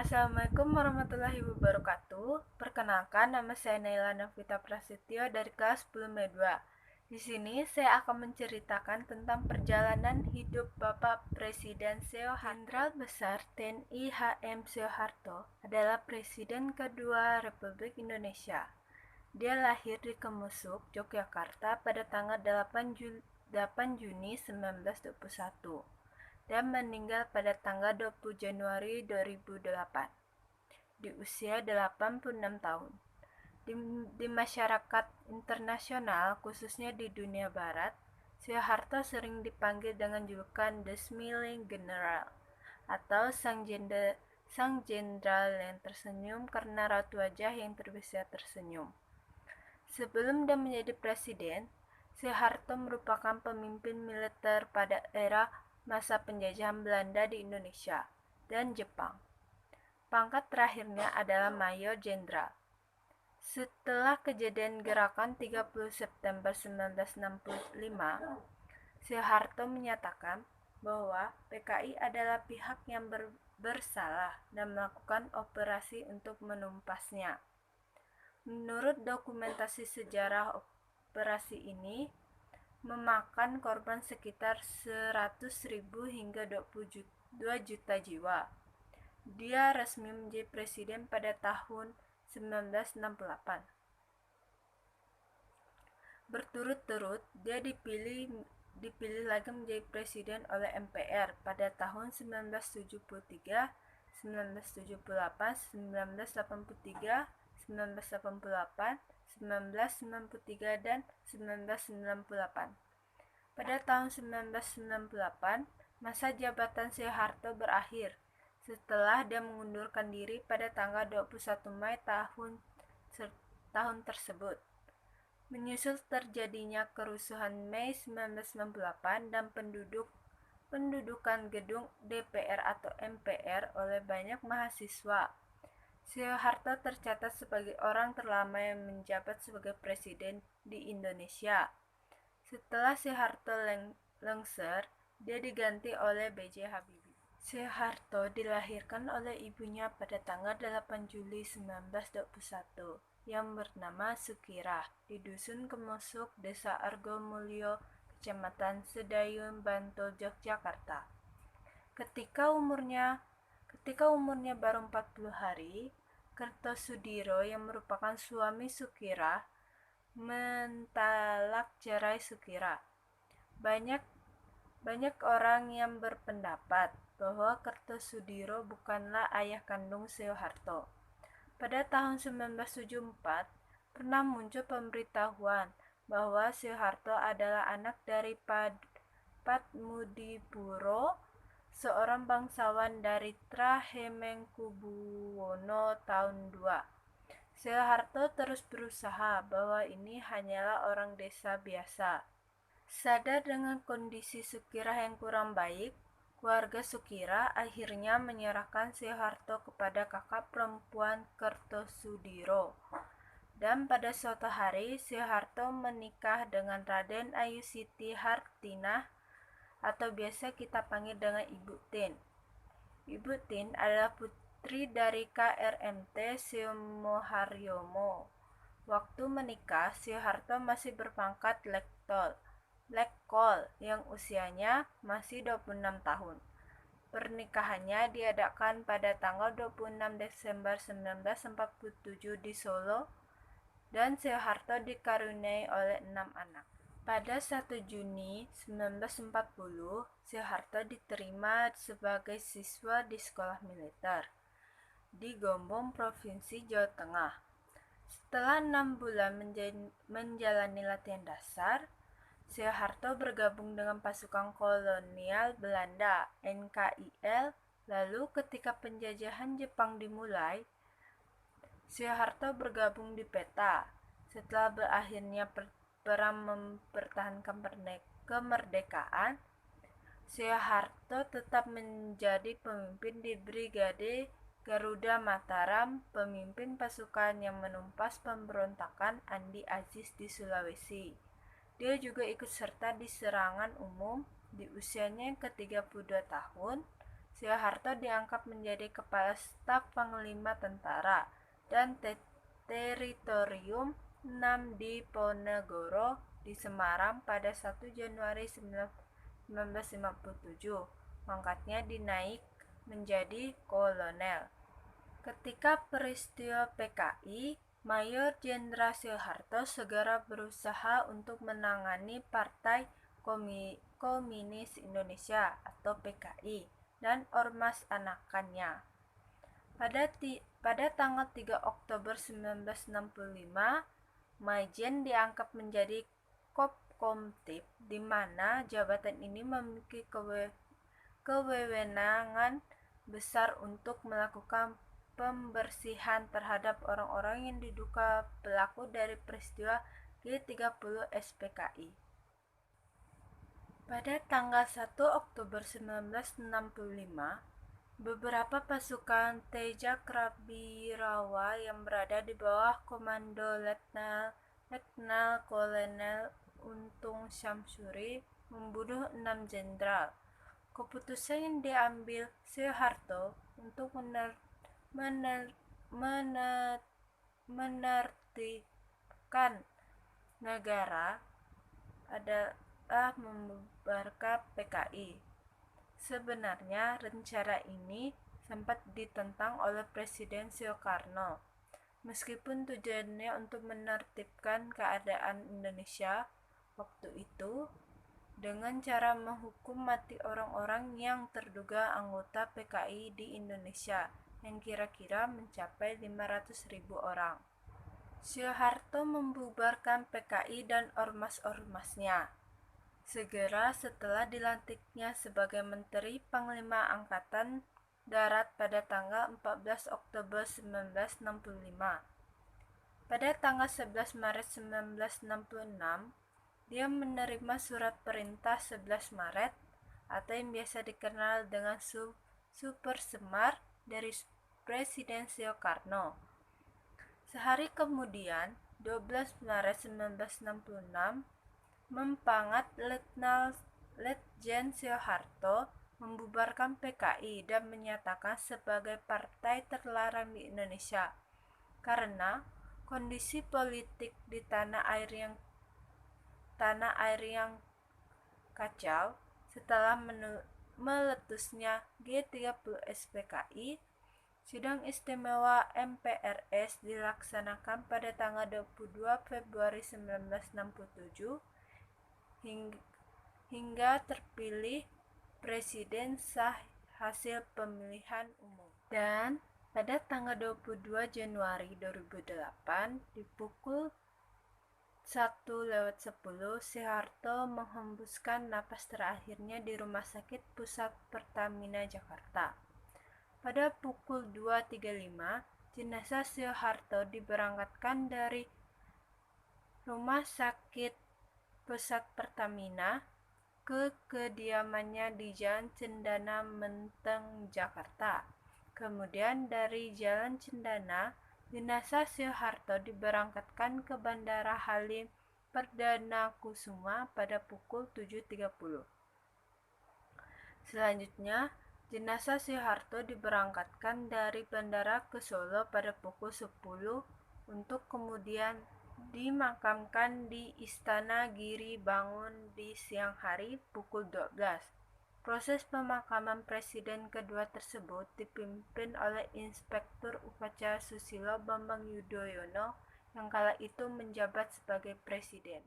Assalamualaikum warahmatullahi wabarakatuh. Perkenalkan, nama saya Naila Novita Prasetyo dari kelas 10 M2. Di sini saya akan menceritakan tentang perjalanan hidup Bapak Presiden Soeharto. Jenderal Besar TNI HM Soeharto adalah Presiden kedua Republik Indonesia. Dia lahir di Kemusuk, Yogyakarta pada tanggal 8 Juni 1921 dan meninggal pada tanggal 20 Januari 2008 di usia 86 tahun. Di masyarakat internasional, khususnya di dunia barat, Soeharto sering dipanggil dengan julukan The Smiling General atau Sang Jenderal yang tersenyum karena raut wajah yang terbiasa tersenyum. Sebelum dia menjadi presiden, Soeharto merupakan pemimpin militer pada era masa penjajahan Belanda di Indonesia dan Jepang. Pangkat terakhirnya adalah Mayor Jenderal. Setelah kejadian gerakan 30 September 1965, Soeharto menyatakan bahwa PKI adalah pihak yang bersalah dan melakukan operasi untuk menumpasnya. Menurut dokumentasi sejarah, operasi ini memakan korban sekitar 100.000 hingga 22 juta jiwa. Dia resmi menjadi presiden pada tahun 1968. Berturut-turut, dia dipilih lagi menjadi presiden oleh MPR pada tahun 1973, 1978, 1983, 1988, 1993, dan 1998. Pada tahun 1998, masa jabatan Soeharto berakhir setelah dia mengundurkan diri pada tanggal 21 Mei tahun tersebut. Menyusul terjadinya kerusuhan Mei 1998 dan pendudukan gedung DPR atau MPR oleh banyak mahasiswa, Soeharto tercatat sebagai orang terlama yang menjabat sebagai presiden di Indonesia. Setelah Soeharto lengser, dia diganti oleh B.J. Habibie. Soeharto dilahirkan oleh ibunya pada tanggal 8 Juli 1921 yang bernama Sukirah di Dusun Kemusuk, Desa Argomulyo, Kecamatan Sedayun, Bantul, Yogyakarta. Ketika umurnya baru 40 hari, Kertosudiro yang merupakan suami Sukirah mentalak cerai Sukirah. Banyak orang yang berpendapat bahwa Kertosudiro bukanlah ayah kandung Soeharto. Pada tahun 1974, pernah muncul pemberitahuan bahwa Soeharto adalah anak dari Patmudipuro, seorang bangsawan dari Trahemengkubuwono tahun 2. Soeharto terus berusaha bahwa ini hanyalah orang desa biasa. Sadar dengan kondisi Sukirah yang kurang baik, keluarga Sukirah akhirnya menyerahkan Soeharto kepada kakak perempuan Kertosudiro. Dan pada suatu hari, Soeharto menikah dengan Raden Ayu Siti Hartinah atau biasa kita panggil dengan Ibu Tin. Ibu Tin adalah putri dari KRMT Sumoharyomo. Waktu menikah, Soeharto masih berpangkat Letkol yang usianya masih 26 tahun. Pernikahannya diadakan pada tanggal 26 Desember 1947 di Solo dan Soeharto dikaruniai oleh 6 anak. Pada 1 Juni 1940, Soeharto diterima sebagai siswa di sekolah militer di Gombong, Provinsi Jawa Tengah. Setelah 6 bulan menjalani latihan dasar, Soeharto bergabung dengan pasukan kolonial Belanda (NKIL). Lalu ketika penjajahan Jepang dimulai, Soeharto bergabung di PETA. Setelah berakhirnya perang mempertahankan kemerdekaan, Soeharto tetap menjadi pemimpin di Brigade Garuda Mataram, pemimpin pasukan yang menumpas pemberontakan Andi Aziz di Sulawesi. Dia juga ikut serta di serangan umum Di usianya yang ke-32 tahun, Soeharto diangkat menjadi Kepala Staf Panglima Tentara dan Teritorium 6 di Ponegoro di Semarang pada 1 Januari 1957. Pangkatnya dinaik menjadi kolonel. Ketika peristiwa PKI, Mayor Jenderal Soeharto segera berusaha untuk menangani Partai Komunis Indonesia atau PKI dan ormas anakannya. Pada tanggal 3 Oktober 1965, Maijen diangkat menjadi Kopkomtib, di mana jabatan ini memiliki kewenangan besar untuk melakukan pembersihan terhadap orang-orang yang diduga pelaku dari peristiwa G30 SPKI. Pada tanggal 1 Oktober 1965, beberapa pasukan Teja Krabirawa yang berada di bawah komando Letnan Kolonel Untung Syamsuri membunuh 6 jenderal. Keputusan yang diambil Soeharto untuk menertibkan negara adalah membubarkan PKI. Sebenarnya rencana ini sempat ditentang oleh Presiden Soekarno. Meskipun tujuannya untuk menertibkan keadaan Indonesia waktu itu dengan cara menghukum mati orang-orang yang terduga anggota PKI di Indonesia yang kira-kira mencapai 500.000 orang. Soeharto membubarkan PKI dan ormas-ormasnya segera setelah dilantiknya sebagai Menteri Panglima Angkatan Darat pada tanggal 14 Oktober 1965. Pada tanggal 11 Maret 1966, dia menerima surat perintah 11 Maret atau yang biasa dikenal dengan Super Semar dari Presiden Soekarno. Sehari kemudian, 12 Maret 1966, Mempangat Letjen Soeharto membubarkan PKI dan menyatakan sebagai partai terlarang di Indonesia karena kondisi politik di tanah air yang kacau setelah meletusnya G30 SPKI. Sidang istimewa MPRS dilaksanakan pada tanggal 22 Februari 1967 hingga terpilih presiden sah hasil pemilihan umum. Dan pada tanggal 22 Januari 2008 di pukul 1:10 Soeharto menghembuskan napas terakhirnya di Rumah Sakit Pusat Pertamina Jakarta. Pada pukul 2:35 jenazah Soeharto diberangkatkan dari Rumah Sakit Pusat Pertamina ke kediamannya di Jalan Cendana Menteng, Jakarta. Kemudian dari Jalan Cendana, jenazah Soeharto diberangkatkan ke Bandara Halim Perdana Kusuma pada pukul 7:30. Selanjutnya, jenazah Soeharto diberangkatkan dari bandara ke Solo pada pukul 10 untuk kemudian dimakamkan di Istana Giri Bangun di siang hari pukul 12. Proses pemakaman presiden kedua tersebut dipimpin oleh Inspektur Upacara Susilo Bambang Yudhoyono yang kala itu menjabat sebagai presiden.